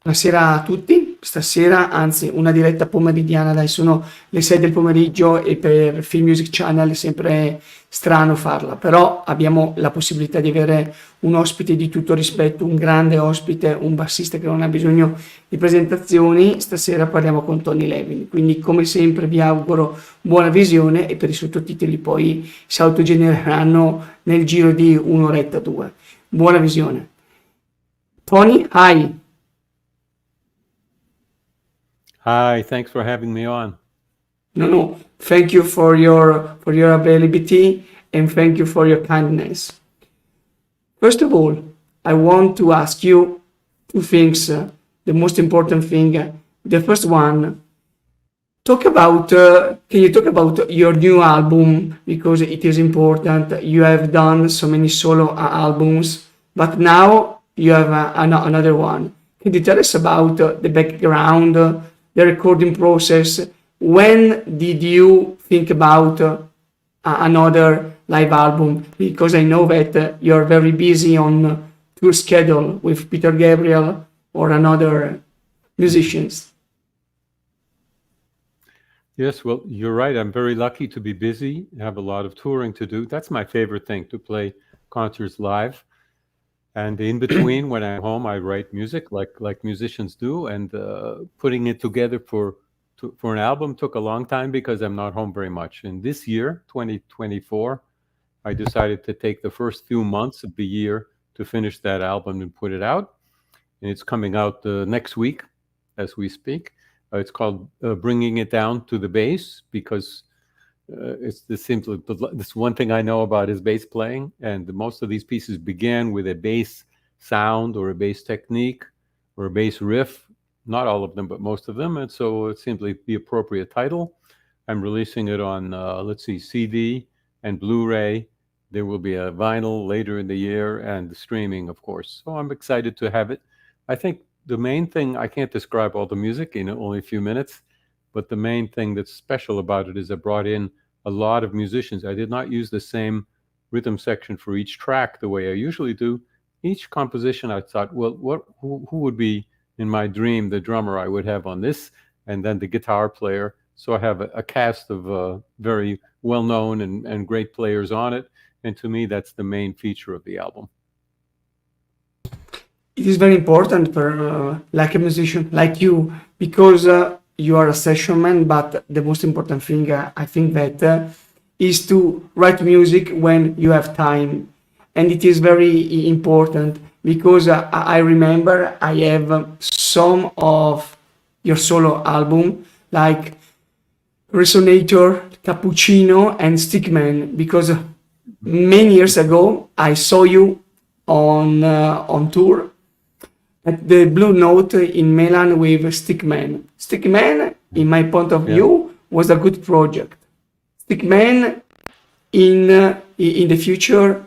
Buonasera a tutti, stasera, anzi una diretta pomeridiana, dai sono le 6 del pomeriggio e per Film Music Channel è sempre strano farla, però abbiamo la possibilità di avere un ospite di tutto rispetto, un grande ospite, un bassista che non ha bisogno di presentazioni. Stasera parliamo con Tony Levin, quindi come sempre vi auguro buona visione e per i sottotitoli poi si autogenereranno nel giro di un'oretta, due. Buona visione. Tony, hi. Hi, thanks for having me on. No. Thank you for your availability and thank you for your kindness. First of all, I want to ask you two things. The most important thing. The first one, can you talk about your new album, because it is important. You have done so many solo albums, but now you have another one. Can you tell us about the background, the recording process? When did you think about another live album? Because I know that you're very busy on tour schedule with Peter Gabriel or another musicians. Yes, well, you're right. I'm very lucky to be busy, have a lot of touring to do. That's my favorite thing, to play concerts live. And in between, when I'm home, I write music like musicians do. And putting it together for an album took a long time because I'm not home very much. And this year, 2024, I decided to take the first few months of the year to finish that album and put it out. And it's coming out next week as we speak. It's called Bringing It Down to the Bass, because it's this one thing I know about is bass playing. And most of these pieces began with a bass sound or a bass technique or a bass riff. Not all of them, but most of them. And so it's simply the appropriate title. I'm releasing it on, CD and Blu-ray. There will be a vinyl later in the year and the streaming, of course. So I'm excited to have it. I think the main thing, I can't describe all the music in only a few minutes, but the main thing that's special about it is I brought in a lot of musicians. I did not use the same rhythm section for each track the way I usually do. Each composition I thought, well, who would be, in my dream, the drummer I would have on this, and then the guitar player. So I have a cast of very well-known and great players on it. And to me, that's the main feature of the album. It is very important for like a musician like you, because you are a session man, but the most important thing I think that is to write music when you have time. And it is very important because I remember I have some of your solo album like Resonator, Cappuccino and Stickman, because many years ago I saw you on tour at the Blue Note in Milan with Stickman. Stickman, in my point of view, was a good project. Stickman in the future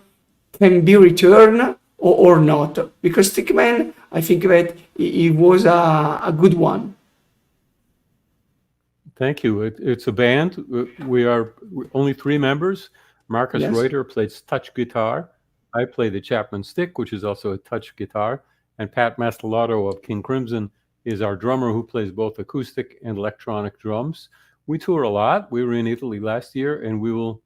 can be returned or not, because Stickman, I think that it was a good one. Thank you. It's a band. We are only 3 members. Marcus Reuter plays touch guitar. I play the Chapman Stick, which is also a touch guitar. And Pat Mastelotto of King Crimson is our drummer, who plays both acoustic and electronic drums. We tour a lot. We were in Italy last year, and we will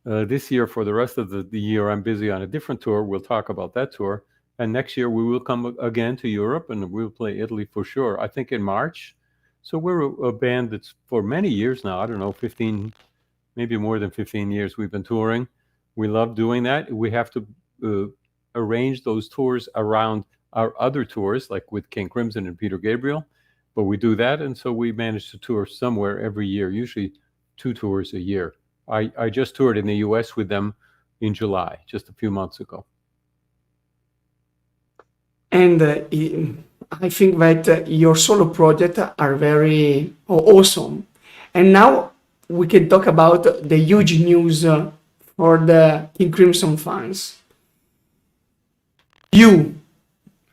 this year, for the rest of the year, I'm busy on a different tour. We'll talk about that tour. And next year we will come again to Europe, and we'll play Italy for sure, I think in March. So we're a band that's for many years now, I don't know, 15, maybe more than 15 years we've been touring. We love doing that. We have to arrange those tours around our other tours, like with King Crimson and Peter Gabriel, but we do that. And so we manage to tour somewhere every year, usually 2 tours a year. I just toured in the US with them in July, just a few months ago. And I think that your solo projects are very awesome. And now we can talk about the huge news for the King Crimson fans. You,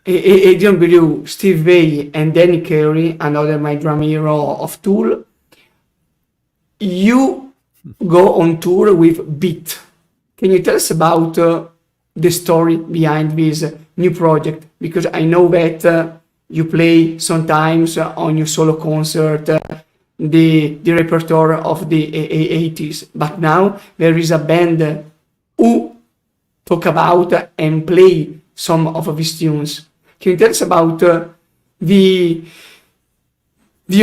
Adrian Belew, Steve Vai, and Danny Carey, another my drum hero of Tool, you go on tour with Beat. Can you tell us about the story behind this new project? Because I know that you play sometimes on your solo concert the repertoire of the 80s, but now there is a band who talk about and play some of these tunes. Can you tell us about the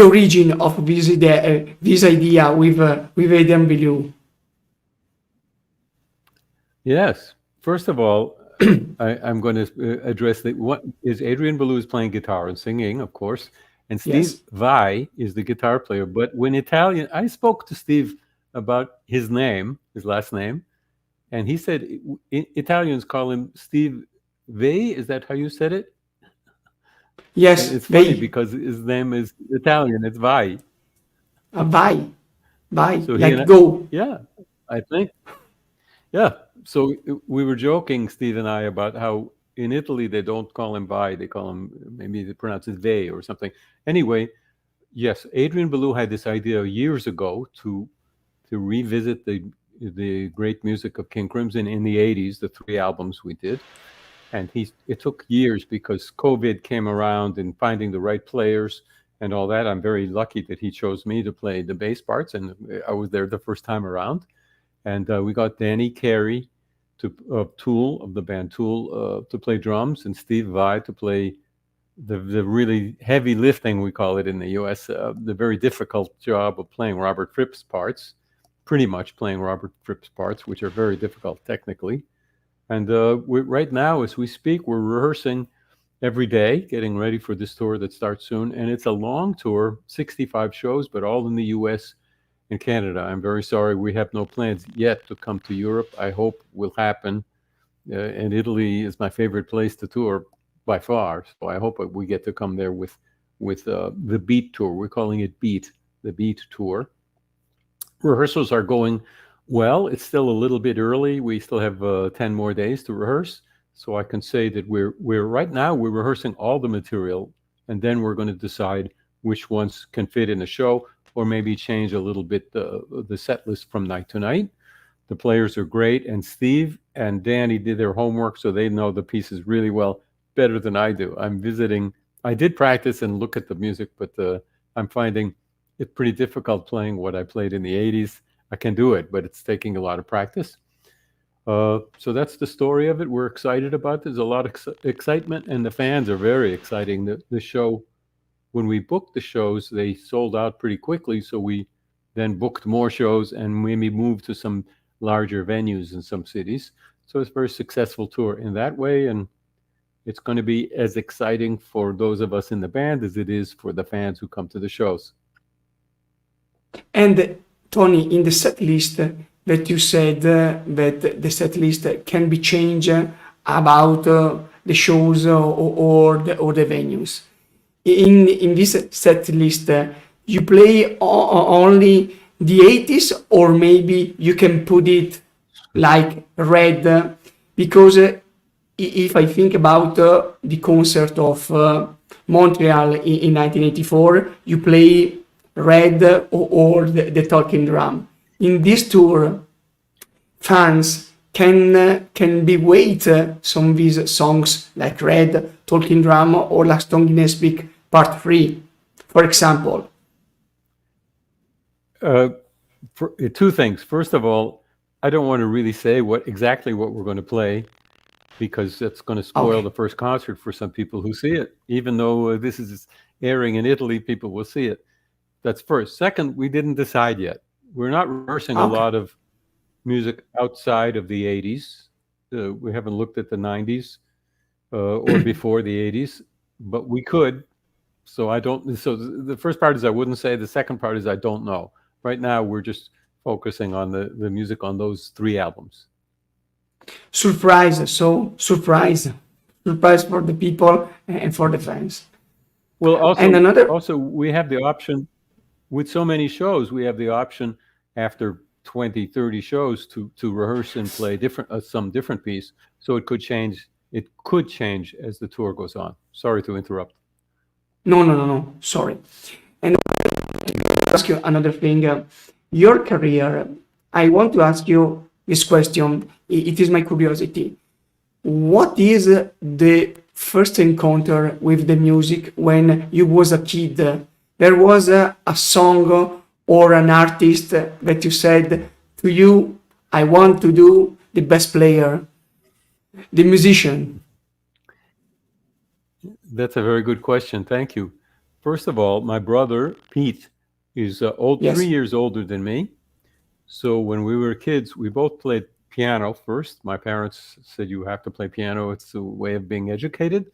origin of this idea with Adrian Belew? Yes. First of all, I'm going to address what is Adrian Belew is playing guitar and singing, of course, and Steve Yes. Vai is the guitar player. But when Italian, I spoke to Steve about his name, his last name, and he said Italians call him Steve Vai. Is that how you said it? Yes, It's funny they because his name is Italian. It's Vai. vai, So he and like go. yeah, I think. Yeah. So we were joking, Steve and I, about how in Italy they don't call him Vai, they call him, maybe they pronounce it Ve or something. Anyway, yes, Adrian Belew had this idea years ago to revisit the great music of King Crimson in the 80s, the 3 albums we did. And it took years because COVID came around and finding the right players and all that. I'm very lucky that he chose me to play the bass parts, and I was there the first time around. And we got Danny Carey of Tool, of the band Tool, to play drums, and Steve Vai to play the really heavy lifting, we call it in the US, the very difficult job of playing Robert Fripp's parts, pretty much playing Robert Fripp's parts, which are very difficult technically. And right now, as we speak, we're rehearsing every day, getting ready for this tour that starts soon. And it's a long tour, 65 shows, but all in the US and Canada. I'm very sorry we have no plans yet to come to Europe. I hope will happen. And Italy is my favorite place to tour by far. So I hope we get to come there with the Beat Tour. We're calling it Beat, the Beat Tour. Rehearsals are going well. It's still a little bit early. We still have 10 more days to rehearse. So I can say that we're right now, we're rehearsing all the material, and then we're going to decide which ones can fit in a show, or maybe change a little bit the set list from night to night. The players are great, and Steve and Danny did their homework, so they know the pieces really well, better than I do. I did practice and look at the music, but I'm finding it pretty difficult playing what I played in the 80s. I can do it, but it's taking a lot of practice. So that's the story of it. We're excited about it. There's a lot of excitement, and the fans are very exciting. The show, when we booked the shows, they sold out pretty quickly. So we then booked more shows and maybe moved to some larger venues in some cities. So it's a very successful tour in that way. And it's going to be as exciting for those of us in the band as it is for the fans who come to the shows. And Tony, in the set list that you said that the set list can be changed about the shows or the venues. In this set list, you play only the 80s, or maybe you can put it like red, because if I think about the concert of Montreal in 1984, you play red or the talking drum. In this tour, fans can be wait some of these songs like Red, Talking Drum, or Last Song in Speak Part 3, for example. For 2 things. First of all, I don't want to really say exactly what we're going to play, because that's going to spoil the first concert for some people who see it. Even though this is airing in Italy, people will see it. That's first. Second, we didn't decide yet. We're not rehearsing a lot of music outside of the 80s. We haven't looked at the 90s or before the 80s, but we could. So the first part is I wouldn't say. The second part is I don't know. Right now, we're just focusing on the music on those 3 albums. Surprise for the people and for the fans. Well, also we have the option, with so many shows, we have the option after 20, 30 shows to rehearse and play some different piece. So it could change as the tour goes on. Sorry to interrupt. No, sorry. And I'll ask you another thing. Your career, I want to ask you this question. It is my curiosity. What is the first encounter with the music when you was a kid? There was a song or an artist that you said to you, I want to do the best player, the musician. That's a very good question. Thank you. First of all, my brother, Pete, is 3 years older than me. So when we were kids, we both played piano first. My parents said, you have to play piano. It's a way of being educated.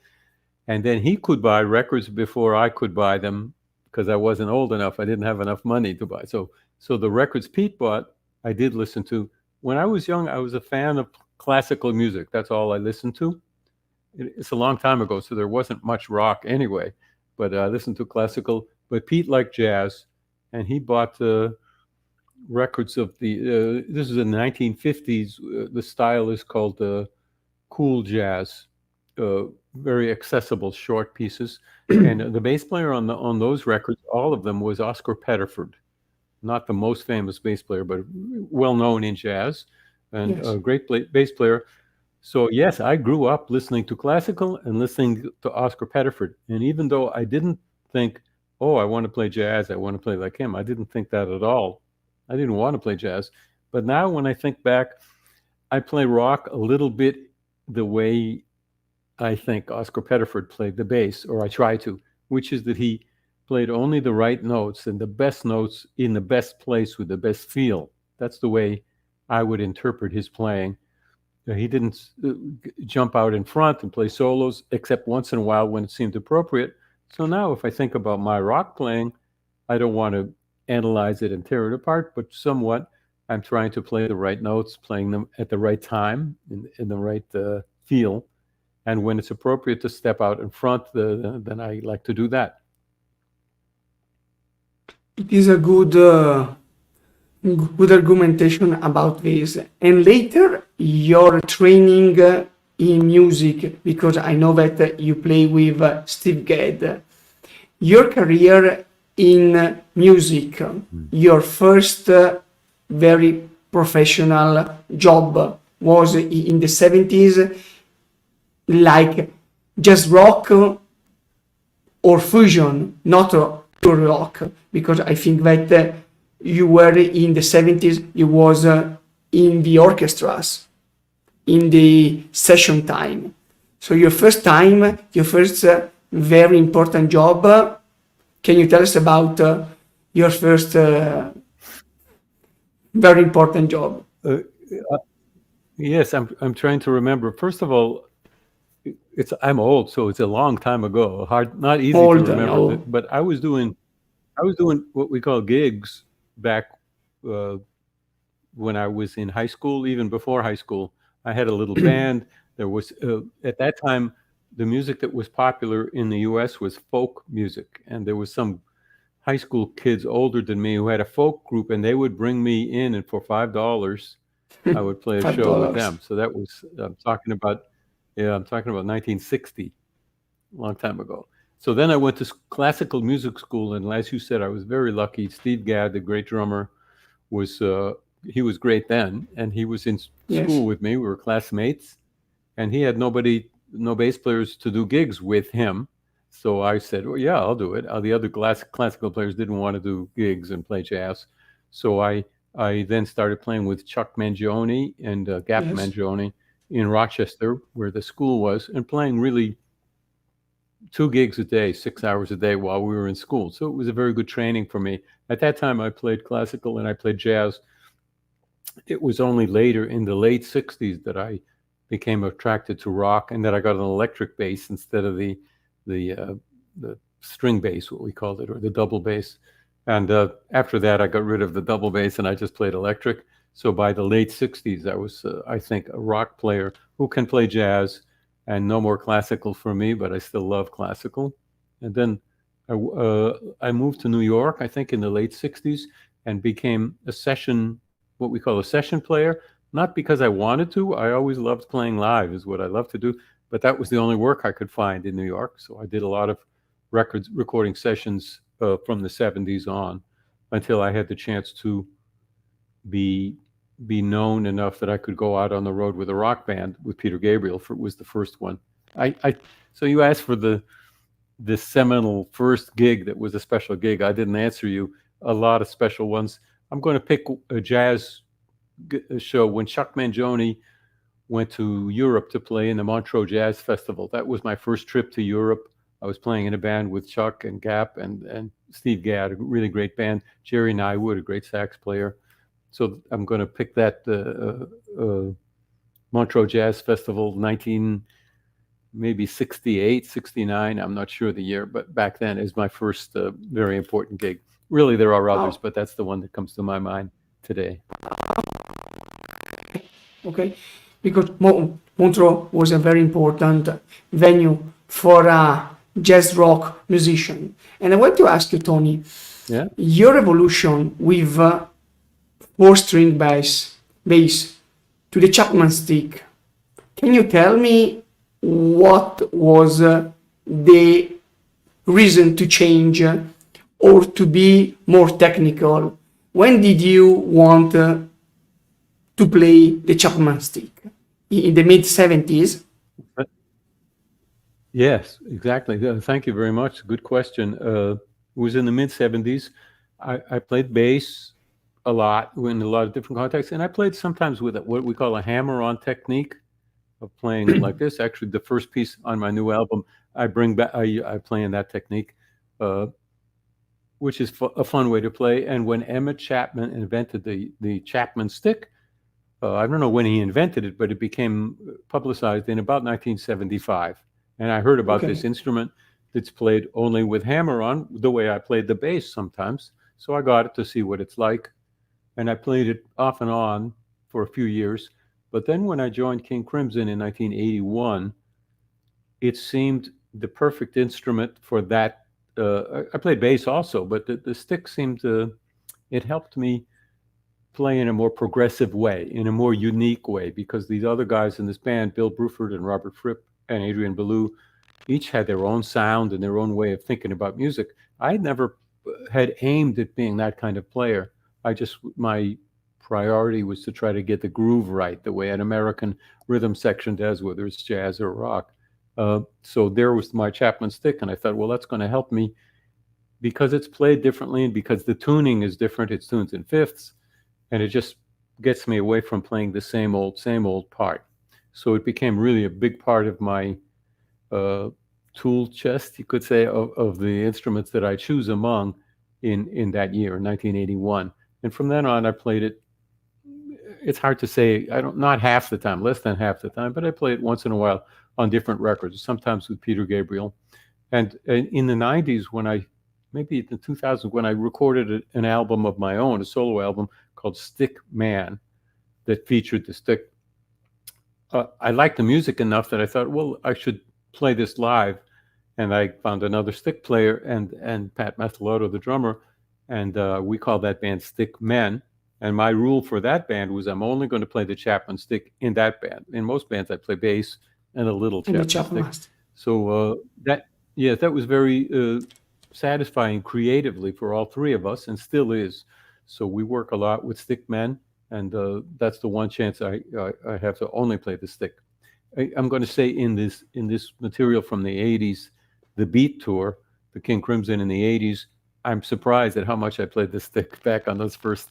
And then he could buy records before I could buy them because I wasn't old enough. I didn't have enough money to buy. So the records Pete bought, I did listen to. When I was young, I was a fan of classical music. That's all I listened to. It's a long time ago, so there wasn't much rock anyway. But I listened to classical. But Pete liked jazz, and he bought records of the. This is in the 1950s. The style is called cool jazz. Very accessible short pieces, and the bass player on those records, all of them, was Oscar Pettiford, not the most famous bass player, but well known in jazz, and Yes. a great bass player. So yes, I grew up listening to classical and listening to Oscar Pettiford, and even though I didn't think, oh, I want to play jazz, I want to play like him, I didn't think that at all. I didn't want to play jazz, but now when I think back, I play rock a little bit the way I think Oscar Pettiford played the bass, or I try to, which is that he played only the right notes and the best notes in the best place with the best feel. That's the way I would interpret his playing. He didn't jump out in front and play solos, except once in a while when it seemed appropriate. So now if I think about my rock playing, I don't want to analyze it and tear it apart, but somewhat I'm trying to play the right notes, playing them at the right time, in the right feel. And when it's appropriate to step out in front, then I like to do that. It is a good argumentation about this. And later, your training in music, because I know that you play with Steve Gadd. Your career in music, your first very professional job was in the 70s, like jazz rock or fusion, not pure rock, because I think that you were in the 70s, you was in the orchestras, in the session time. So your first very important job, can you tell us about your first very important job? Yes, I'm trying to remember. First of all, I'm old, so it's a long time ago. Not easy to remember. No. But I was doing what we call gigs back when I was in high school, even before high school. I had a little band. There was at that time, the music that was popular in the U.S. was folk music, and there was some high school kids older than me who had a folk group, and they would bring me in, and for $5, I would play a show with them. So that was I'm talking about 1960, a long time ago. So then I went to classical music school, and as you said, I was very lucky. Steve Gadd, the great drummer, he was great then, and he was in school with me. We were classmates, and he had no bass players to do gigs with him. So I said, well, yeah, I'll do it. The other classical players didn't want to do gigs and play jazz. So I then started playing with Chuck Mangione and Gap Mangione in Rochester, where the school was, and playing really 2 gigs a day, 6 hours a day while we were in school. So it was a very good training for me. At that time, I played classical and I played jazz. It was only later in the late 60s that I became attracted to rock, and that I got an electric bass instead of the string bass, what we called it, or the double bass. And after that, I got rid of the double bass and I just played electric. So by the late 60s, I was, I think, a rock player who can play jazz, and no more classical for me, but I still love classical. And then I moved to New York, I think in the late 60s, and became what we call a session player. Not because I wanted to. I always loved playing live, is what I love to do. But that was the only work I could find in New York. So I did a lot of recording sessions from the 70s on, until I had the chance to be known enough that I could go out on the road with a rock band with Peter Gabriel. Was the first one. I so you asked for this seminal first gig that was a special gig. I didn't answer you. A lot of special ones. I'm going to pick a jazz show when Chuck Mangione went to Europe to play in the Montreux Jazz Festival. That was my first trip to Europe. I was playing in a band with Chuck and Gap and Steve Gadd, a really great band. Jerry Nywood, a great sax player. So I'm going to pick that Montreux Jazz Festival, maybe 68, 69. I'm not sure the year, but back then is my first very important gig. Really, there are others, but that's the one that comes to my mind today. Okay, because Montreux was a very important venue for a jazz rock musician. And I want to ask you, Tony, your evolution with 4-string bass to the Chapman Stick. Can you tell me what was the reason to change or to be more technical? When did you want to play the Chapman Stick? In the mid-70s? Yes, exactly. Thank you very much. Good question. It was in the mid-70s. I played bass a lot in a lot of different contexts, and I played sometimes with what we call a hammer-on technique of playing like this. Actually, the first piece on my new album, I bring back. I play in that technique, which is a fun way to play. And when Emmett Chapman invented the Chapman Stick, I don't know when he invented it, but it became publicized in about 1975. And I heard about this instrument that's played only with hammer on, the way I played the bass sometimes. So I got it to see what it's like. And I played it off and on for a few years. But then when I joined King Crimson in 1981, it seemed the perfect instrument for that. I played bass also, but the stick seemed it helped me play in a more progressive way, in a more unique way, because these other guys in this band, Bill Bruford and Robert Fripp and Adrian Belew, each had their own sound and their own way of thinking about music. I never had aimed at being that kind of player. My priority was to try to get the groove right, the way an American rhythm section does, whether it's jazz or rock. So there was my Chapman Stick, and I thought, well, that's going to help me because it's played differently and because the tuning is different. It's tuned in fifths, and it just gets me away from playing the same old part. So it became really a big part of my tool chest, you could say, of the instruments that I choose among in that year, 1981. And from then on, I played it. It's hard to say, not half the time, less than half the time, but I play it once in a while on different records, sometimes with Peter Gabriel. And in the 90s, maybe in the 2000s, when I recorded an album of my own, a solo album called Stick Man, that featured the stick, I liked the music enough that I thought, well, I should play this live. And I found another stick player and Pat Mathalotto, the drummer, and we called that band Stick Men. And my rule for that band was I'm only going to play the Chapman Stick in that band. In most bands, I play bass and a little Chapman Stick. So that was very satisfying creatively for all three of us, and still is. So we work a lot with Stick Men, and that's the one chance I have to only play the stick. I'm going to say in this material from the 80s, the Beat Tour, the King Crimson in the 80s, I'm surprised at how much I played the stick back on those first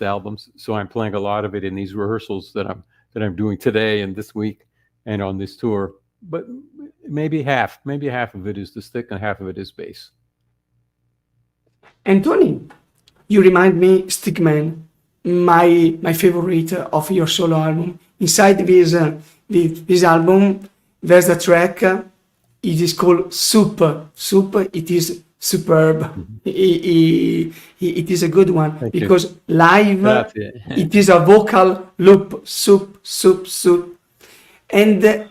albums. So I'm playing a lot of it in these rehearsals that I'm doing today and this week and on this tour. But maybe half of it is the stick and half of it is bass. And Tony, you remind me, Stickman, my favorite of your solo album. Inside this album, there's a track. It is called Soup. It is superb. It is a good one. Thank because you. Live, it is a vocal loop. Soup. And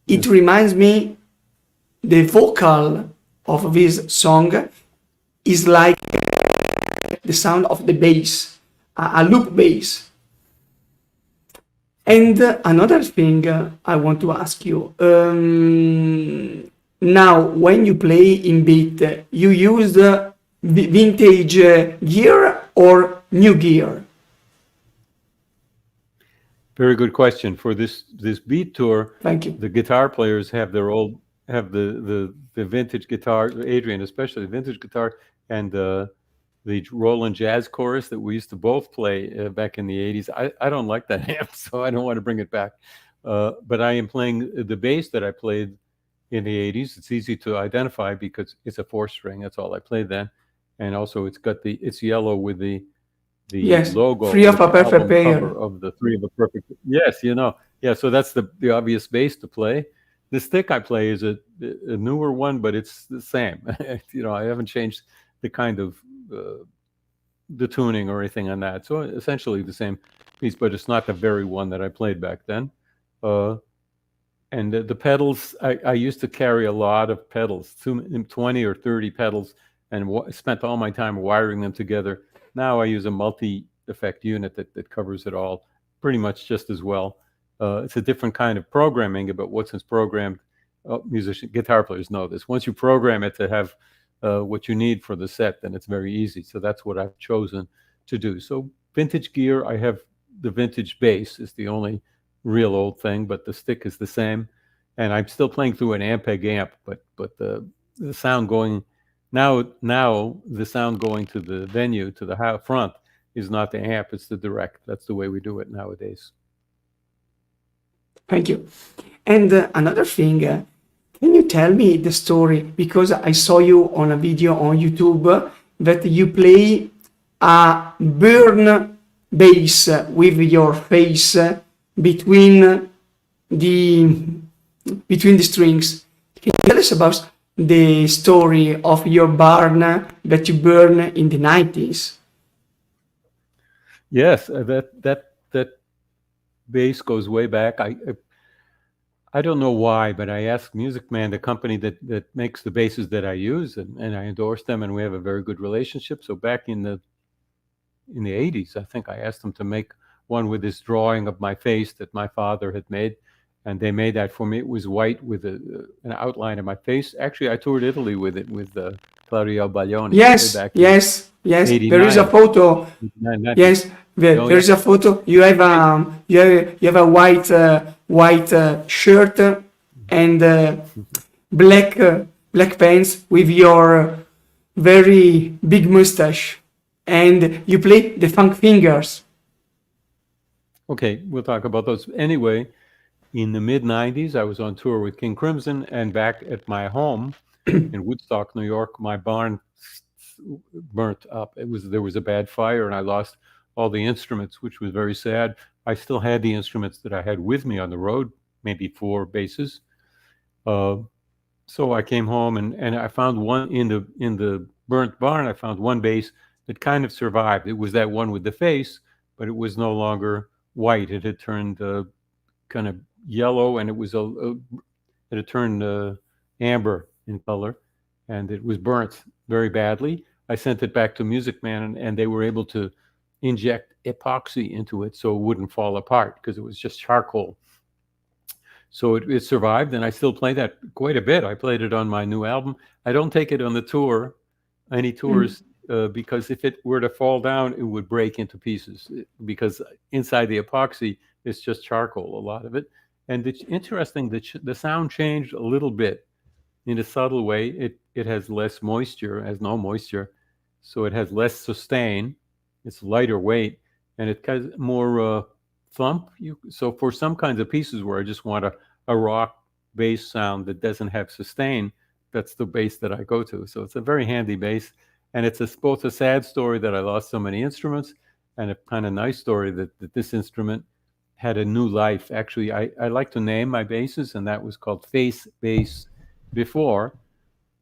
it reminds me, the vocal of this song is like the sound of the bass, a loop bass. And another thing I want to ask you, now when you play in beat, you use vintage gear or new gear? Very good question. For this beat tour, Thank you. the guitar players have the vintage guitar, Adrian especially, the vintage guitar, and the Roland Jazz Chorus that we used to both play back in the 80s. I don't like that amp, so I don't want to bring it back. But I am playing the bass that I played in the 80s. It's easy to identify because it's a 4-string. That's all I played then. And also it's yellow with the Yes, logo free of with a the perfect album player. cover of the Three of a Perfect. Yes, yeah. So that's the obvious bass to play. The stick I play is a newer one, but it's the same. I haven't changed the kind of the tuning or anything on that. So essentially the same piece, but it's not the very one that I played back then. And the pedals, I used to carry a lot of pedals, 20 or 30 pedals, and spent all my time wiring them together. Now I use a multi-effect unit that covers it all pretty much just as well. It's a different kind of programming, but once it's programmed, guitar players know this. Once you program it to have what you need for the set, then it's very easy. So that's what I've chosen to do. So vintage gear, I have the vintage bass is the only real old thing, but the stick is the same. And I'm still playing through an Ampeg amp, but the sound going now the sound going to the venue, to the front, is not the amp, it's the direct. That's the way we do it nowadays. Thank you. And another thing, can you tell me the story? Because I saw you on a video on YouTube that you play a burn bass with your face between the strings. Can you tell us about the story of your barn that you burn in the 90s? Yes, that bass goes way back. I don't know why, but I asked Music Man, the company that makes the basses that I use, and I endorse them, and we have a very good relationship. So back in the 80s, I think I asked them to make one with this drawing of my face that my father had made, and they made that for me. It was white with an outline of my face. Actually, I toured Italy with it with Claudio Baglioni. Yes, back yes, yes. 89. There is a photo. 89. Yes, there is a photo. You have a white shirt and black pants with your very big mustache, and you play the funk fingers. Okay, we'll talk about those. Anyway, in the mid-90s, I was on tour with King Crimson, and back at my home in Woodstock, New York, my barn burnt up. There was a bad fire, and I lost all the instruments, which was very sad. I still had the instruments that I had with me on the road, maybe 4 basses. So I came home and I found one in the burnt barn. I found one bass that kind of survived. It was that one with the face, but it was no longer white. It had turned kind of yellow, and it had turned amber in color, and it was burnt very badly. I sent it back to Music Man, and they were able to inject epoxy into it so it wouldn't fall apart because it was just charcoal. So it survived, and I still play that quite a bit. I played it on my new album. I don't take it on the tour, any tours, because if it were to fall down, it would break into pieces because inside the epoxy is just charcoal, a lot of it. And it's interesting that the sound changed a little bit in a subtle way. It has less moisture, has no moisture, so it has less sustain. It's lighter weight, and it has more thump. So for some kinds of pieces where I just want a rock bass sound that doesn't have sustain, that's the bass that I go to. So it's a very handy bass, and it's both a sad story that I lost so many instruments, and a kind of nice story that this instrument had a new life. Actually, I like to name my basses, and that was called face bass before,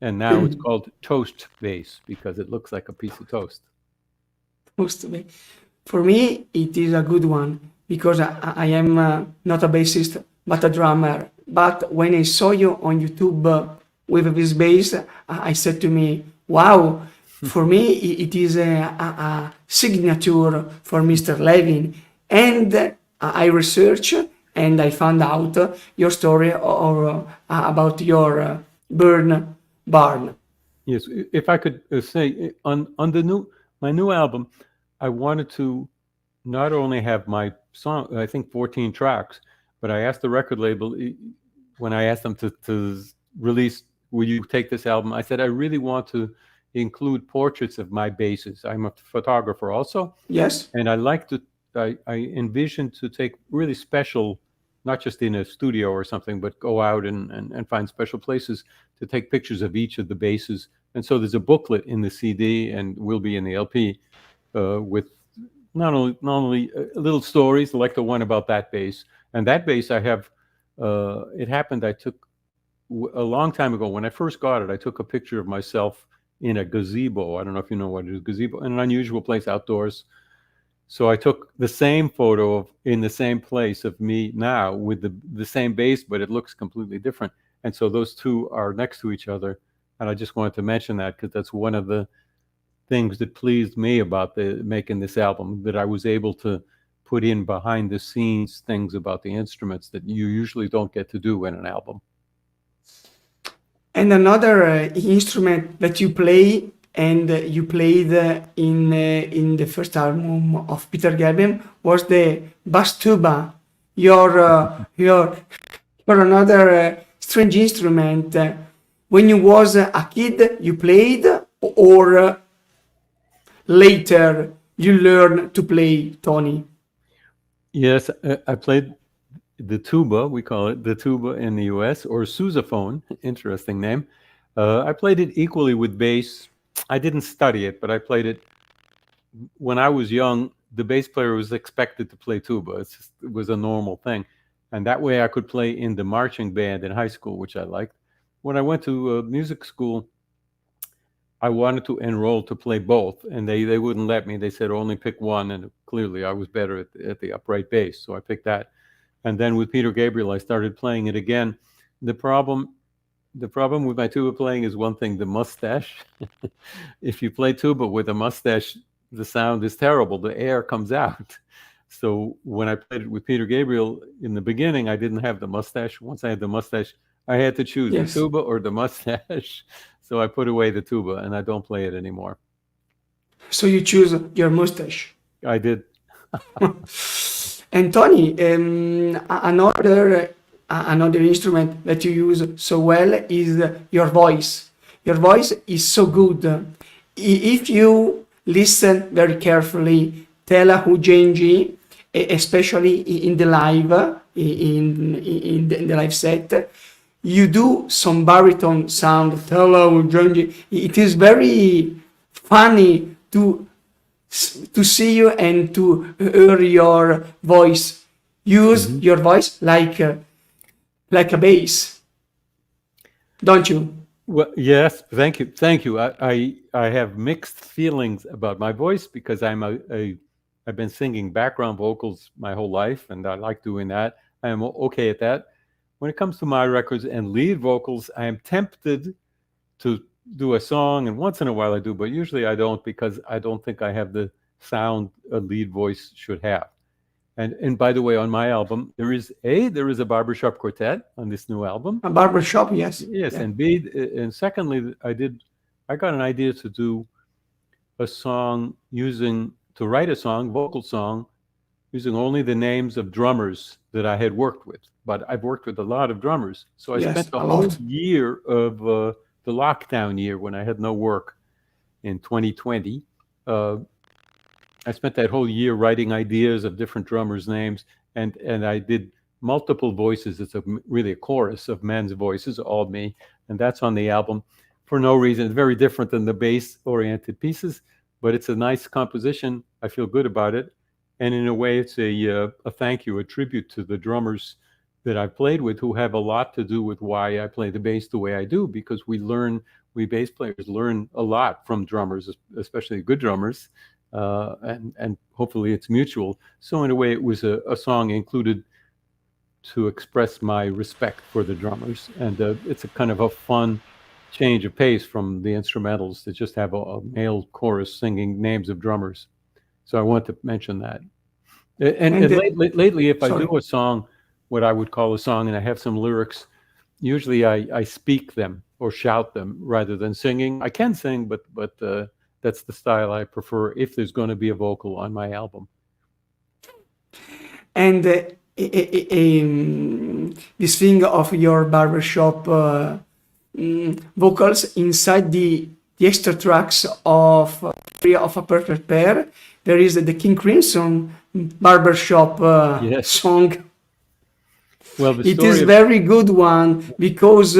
and now it's called toast bass because it looks like a piece of toast. Mostly. For me, it is a good one because I am not a bassist but a drummer. But when I saw you on YouTube with this bass, I said to me, "Wow!" For me, it is a signature for Mr. Levin. And I researched and I found out your story or about your burn barn. Yes, if I could say on my new album, I wanted to not only have my song, I think 14 tracks, but I asked the record label when I asked them to release, will you take this album? I said, I really want to include portraits of my basses. I'm a photographer also, Yes. and I envision to take really special, not just in a studio or something, but go out and find special places to take pictures of each of the basses. And so there's a booklet in the CD and will be in the LP with not only little stories like the one about that bass. And that bass I have, it happened, I took a long time ago when I first got it, I took a picture of myself in a gazebo. I don't know if you know what it is, gazebo, in an unusual place outdoors. So I took the same photo of in the same place of me now with the same bass, but it looks completely different. And so those two are next to each other. And I just wanted to mention that because that's one of the things that pleased me about making this album, that I was able to put in behind the scenes things about the instruments that you usually don't get to do in an album. And another instrument that you play and you played in the first album of Peter Gabriel was the bass tuba. Your another strange instrument. When you was a kid, you played, or later you learned to play, Tony? Yes, I played the tuba, we call it the tuba in the US, or sousaphone, interesting name. I played it equally with bass. I didn't study it, but I played it when I was young. The bass player was expected to play tuba. It was a normal thing. And that way I could play in the marching band in high school, which I liked. When I went to music school, I wanted to enroll to play both, and they wouldn't let me. They said only pick one, and clearly I was better at the upright bass, so I picked that. And then with Peter Gabriel, I started playing it again. The problem with my tuba playing is one thing: the mustache. If you play tuba with a mustache, the sound is terrible. The air comes out. So when I played it with Peter Gabriel in the beginning, I didn't have the mustache. Once I had the mustache, I had to choose the Yes. tuba or the mustache. So I put away the tuba and I don't play it anymore. So you choose your mustache. I did. And Tony, another instrument that you use so well is your voice. Your voice is so good. If you listen very carefully, Tela Hujenji, especially in the live, in the live set, you do some baritone sound. Tela Hujenji. It is very funny to see you and to hear your voice. Use your voice like a bass, don't you? Well, yes, thank you. I have mixed feelings about my voice because I've been singing background vocals my whole life, and I like doing that. I am okay at that. When it comes to my records and lead vocals, I am tempted to do a song, and once in a while I do, but usually I don't because I don't think I have the sound a lead voice should have. And by the way, on my album, there is a Barber Shop quartet on this new album. A barber shop, yes. Yes, Yeah. and secondly, I got an idea to do a song to write a song, vocal song, using only the names of drummers that I had worked with. But I've worked with a lot of drummers, so I Yes, spent the a whole lot. year of the lockdown year when I had no work in 2020. I spent that whole year writing ideas of different drummers' names, and I did multiple voices. It's really a chorus of men's voices, all me, and that's on the album for no reason. It's very different than the bass-oriented pieces, but it's a nice composition. I feel good about it, and in a way, it's a thank you, a tribute to the drummers that I've played with, who have a lot to do with why I play the bass the way I do, because we bass players learn a lot from drummers, especially good drummers. And hopefully it's mutual. So in a way, it was a song included to express my respect for the drummers, and it's a kind of a fun change of pace from the instrumentals that just have a male chorus singing names of drummers. So I want to mention that. And lately, if I sorry. do a song, what I would call a song, and I have some lyrics, usually I speak them or shout them rather than singing. I can sing, but that's the style I prefer if there's going to be a vocal on my album. And this thing of your barbershop vocals inside the extra tracks of a perfect pair, there is the King Crimson barbershop Yes. song. Well, the It is story of very good one because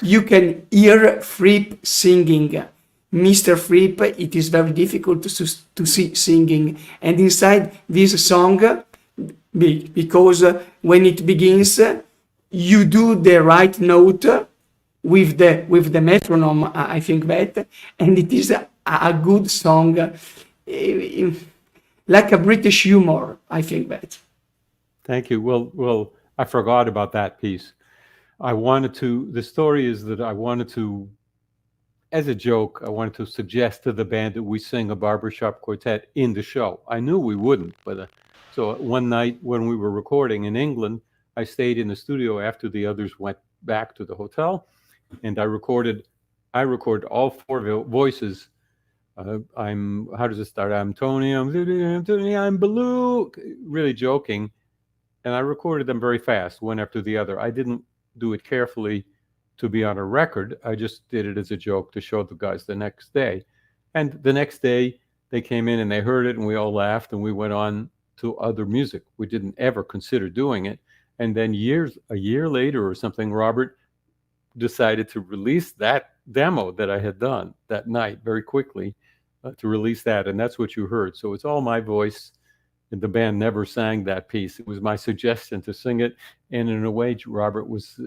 you can hear Fripp singing. Mr. Fripp, it is very difficult to see singing. And inside this song, because when it begins, you do the right note with the metronome, I think that, and it is a good song, like a British humor, I think that. Thank you. Well, I forgot about that piece. I wanted to. The story is that I wanted to, as a joke, I wanted to suggest to the band that we sing a barbershop quartet in the show. I knew we wouldn't, but so one night when we were recording in England, I stayed in the studio after the others went back to the hotel, and I recorded all four voices. I'm how does it start? I'm Tony. I'm Tony. I'm Baloo. Really joking, and I recorded them very fast, one after the other. I didn't do it carefully to be on a record. I just did it as a joke to show the guys the next day. And the next day, they came in and they heard it, and we all laughed, and we went on to other music. We didn't ever consider doing it. And then a year later or something, Robert decided to release that demo that I had done that night very quickly, to release that. And that's what you heard. So it's all my voice. And the band never sang that piece. It was my suggestion to sing it. And in a way, Robert was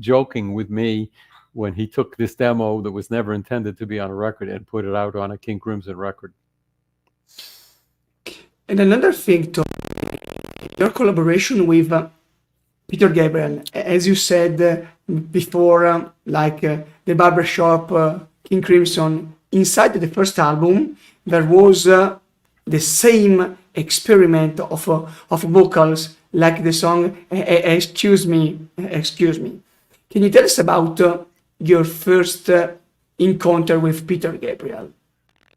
joking with me when he took this demo that was never intended to be on a record and put it out on a King Crimson record. And another thing, to your collaboration with Peter Gabriel, as you said before, the barbershop King Crimson, inside the first album, there was the same experiment of vocals, like the song Excuse Me, Excuse Me. Can you tell us about your first encounter with Peter Gabriel?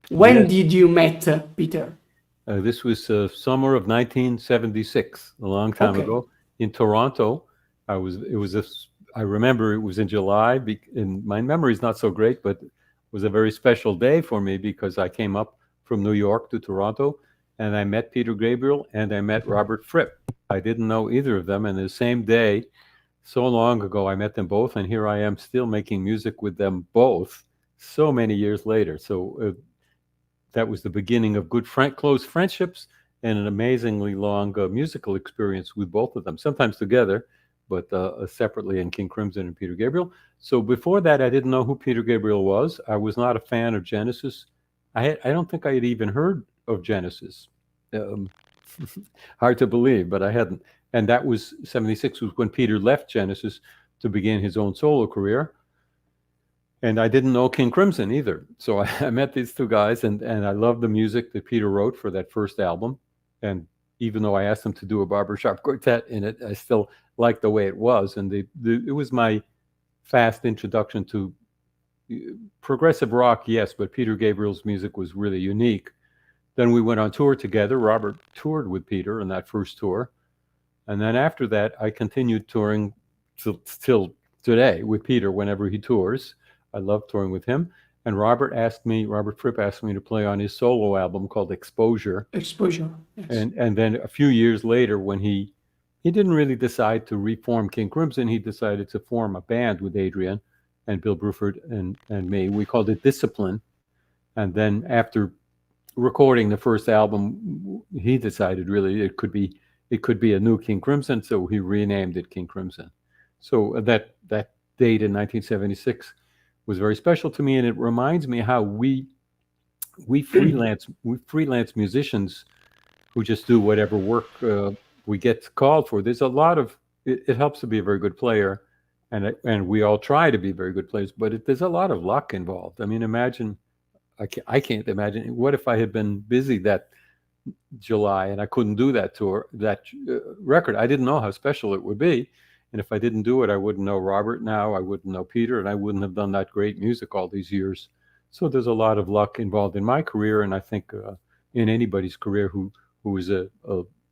When Yes. did you met Peter? This was summer of 1976, a long time Okay. ago, in Toronto. I remember it was in July, and my memory is not so great, but it was a very special day for me because I came up from New York to Toronto, and I met Peter Gabriel and I met Robert Fripp. I didn't know either of them, and the same day, so long ago, I met them both, and here I am still making music with them both so many years later. So that was the beginning of good, close friendships and an amazingly long musical experience with both of them, sometimes together, but separately in King Crimson and Peter Gabriel. So before that, I didn't know who Peter Gabriel was. I was not a fan of Genesis. I don't think I had even heard of Genesis. Hard to believe, but I hadn't. And that was 76 was when Peter left Genesis to begin his own solo career. And I didn't know King Crimson either. So I met these two guys, and I loved the music that Peter wrote for that first album. And even though I asked him to do a barbershop quartet in it, I still liked the way it was. And it was my fast introduction to progressive rock, yes, but Peter Gabriel's music was really unique. Then we went on tour together. Robert toured with Peter in that first tour. And then after that, I continued touring till today with Peter whenever he tours. I love touring with him. And Robert Fripp asked me to play on his solo album called Exposure. Exposure. Yes. And then a few years later, when he didn't really decide to reform King Crimson, he decided to form a band with Adrian and Bill Bruford and me. We called it Discipline. And then after recording the first album, he decided really it could be a new King Crimson, so he renamed it King Crimson. So that date in 1976 was very special to me, and it reminds me how we freelance musicians who just do whatever work we get called for. There's a lot of it helps to be a very good player, and we all try to be very good players, but there's a lot of luck involved. I mean, imagine. I can't imagine. What if I had been busy that July and I couldn't do that tour, that record? I didn't know how special it would be. And if I didn't do it, I wouldn't know Robert now. I wouldn't know Peter, and I wouldn't have done that great music all these years. So there's a lot of luck involved in my career, and I think in anybody's career who is a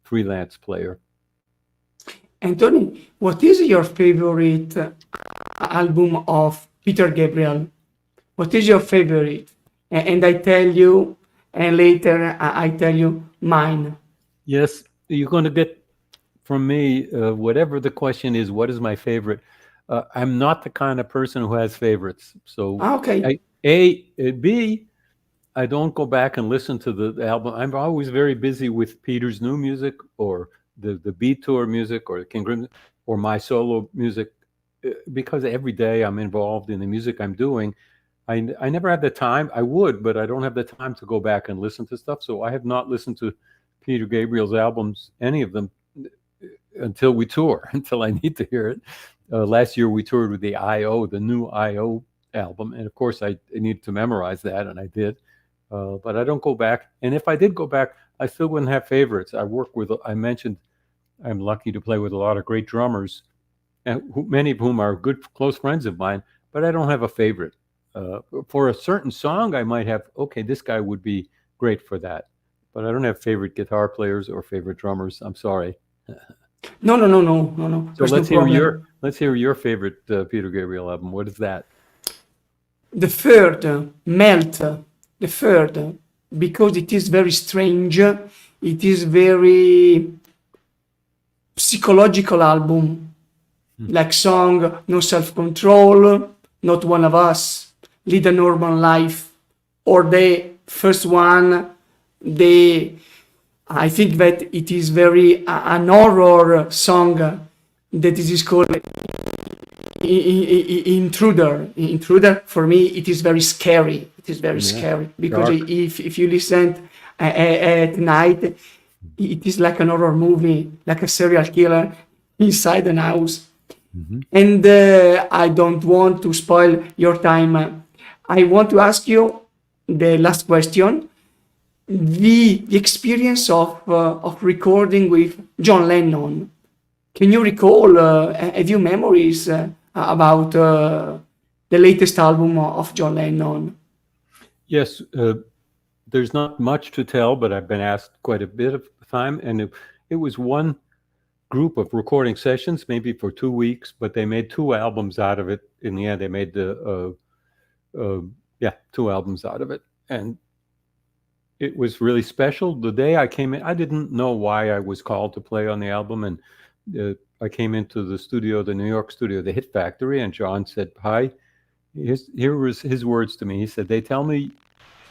freelance player. Anthony, what is your favorite album of Peter Gabriel? What is your favorite? And I tell you, and later I tell you mine. Yes, you're going to get from me whatever the question is. What is my favorite? I'm not the kind of person who has favorites. So, Okay. B, I don't go back and listen to the album. I'm always very busy with Peter's new music or the Beat Tour music or King Crimson or my solo music because every day I'm involved in the music I'm doing. I never had the time. I would, but I don't have the time to go back and listen to stuff. So I have not listened to Peter Gabriel's albums, any of them, until we tour, until I need to hear it. Last year we toured with the I.O., the new I.O. album. And of course I needed to memorize that, and I did. But I don't go back. And if I did go back, I still wouldn't have favorites. I mentioned I'm lucky to play with a lot of great drummers, and many of whom are good, close friends of mine, but I don't have a favorite. For a certain song, I might have, okay, this guy would be great for that. But I don't have favorite guitar players or favorite drummers. I'm sorry. No, no, no, no, no, no. So There's no problem. let's hear your favorite Peter Gabriel album. What is that? The third, Melt, the third, because it is very strange, it is very psychological album, like song No Self-Control, Not One of Us, Lead a Normal Life, or the first one, I think that it is very an horror song that is called Intruder. For me, it is very scary. It is very scary because dark. if you listen at night, it is like an horror movie, like a serial killer inside an house. And I don't want to spoil your time. I want to ask you the last question. The experience of recording with John Lennon. Can you recall? Have you memories about the latest album of John Lennon? Yes, there's not much to tell, but I've been asked quite a bit of time, and it was one group of recording sessions, maybe for 2 weeks, but they made 2 albums out of it. In the end, they made 2 albums out of it, and it was really special. The day I came in, I didn't know why I was called to play on the album, and I came into the studio, the New York studio, the Hit Factory, and John said, "Hi." Here was his words to me. He said, "They tell me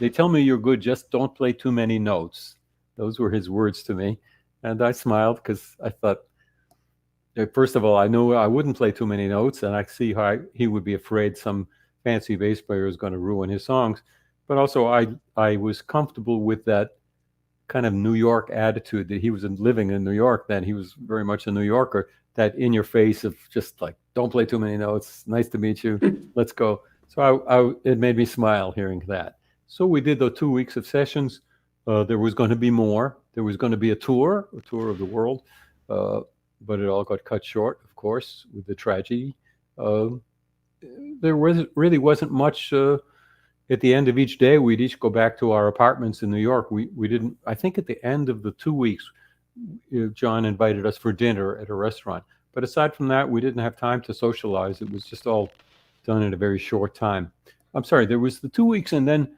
you're good. Just don't play too many notes." Those were his words to me, and I smiled because I thought, first of all, I knew I wouldn't play too many notes, and I see how he would be afraid some fancy bass player is going to ruin his songs. But also, I was comfortable with that kind of New York attitude that he was living in New York then. He was very much a New Yorker, that in your face of just like, don't play too many notes. Nice to meet you. Let's go. So it made me smile hearing that. So we did the 2 weeks of sessions. There was going to be more. There was going to be a tour of the world. But it all got cut short, of course, with the tragedy. There really wasn't much. At the end of each day, we'd each go back to our apartments in New York. We didn't. I think at the end of the 2 weeks, John invited us for dinner at a restaurant. But aside from that, we didn't have time to socialize. It was just all done in a very short time. I'm sorry. There was the 2 weeks, and then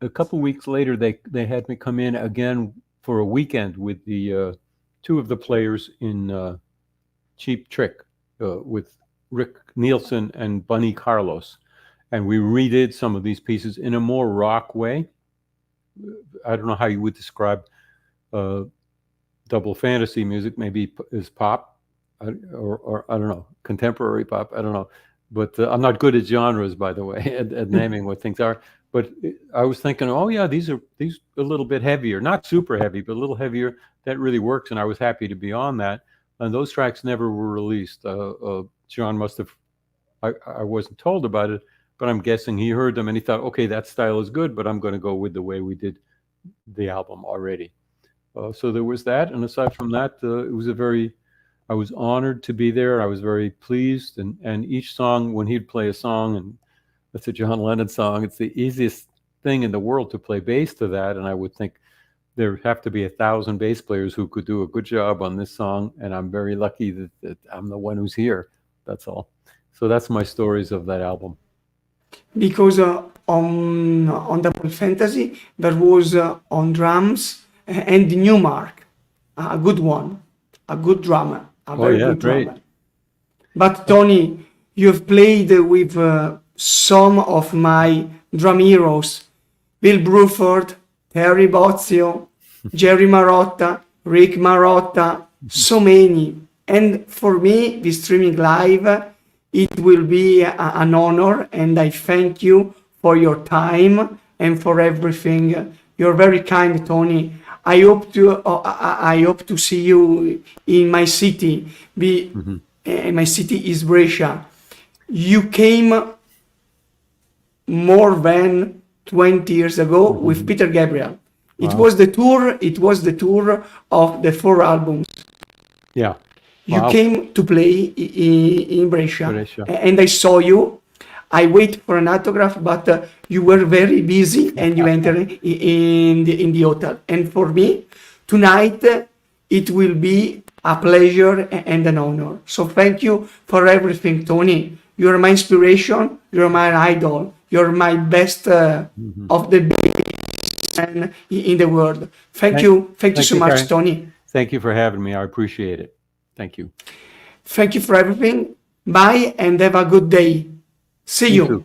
a couple weeks later, they had me come in again for a weekend with the 2 of the players in Cheap Trick with Rick Nielsen and Bunny Carlos. And we redid some of these pieces in a more rock way. I don't know how you would describe double fantasy music, maybe is pop, or I don't know, contemporary pop, I don't know. But I'm not good at genres, by the way, at naming what things are. But I was thinking, oh yeah, these a little bit heavier, not super heavy, but a little heavier. That really works, and I was happy to be on that. And those tracks never were released. John must have, I wasn't told about it, but I'm guessing he heard them and he thought, okay, that style is good, but I'm going to go with the way we did the album already. So there was that. And aside from that, it was I was honored to be there. I was very pleased. And each song, when he'd play a song, and it's a John Lennon song, it's the easiest thing in the world to play bass to that. And I would think, there have to be 1,000 bass players who could do a good job on this song, and I'm very lucky that I'm the one who's here. That's all. So that's my stories of that album. Because on Double Fantasy there was on drums Andy Newmark, a good one, a good drummer, a very yeah, good great. drummer. But Tony, you've played with some of my drum heroes: Bill Bruford, Terry Bozzio, Jerry Marotta, Rick Marotta, so many. And for me, the streaming live, it will be an honor, and I thank you for your time and for everything. You're very kind, Tony. I hope to see you in my city. My city is Brescia. You came more than 20 years ago with Peter Gabriel. It was the tour. It was the tour of the 4 albums. Yeah. You Wow. came to play in Brescia, Brescia. and I saw you. I wait for an autograph, but you were very busy, and you entered in the hotel. And for me, tonight it will be a pleasure and an honor. So thank you for everything, Tony. You're my inspiration. You're my idol. You're my best of the best man in the world. Thank you so much, Karen. Tony. Thank you for having me. I appreciate it. Thank you. Thank you for everything. Bye and have a good day. See you. too.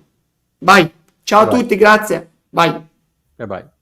Bye. Ciao a Bye-bye. tutti, grazie. Bye. Bye-bye.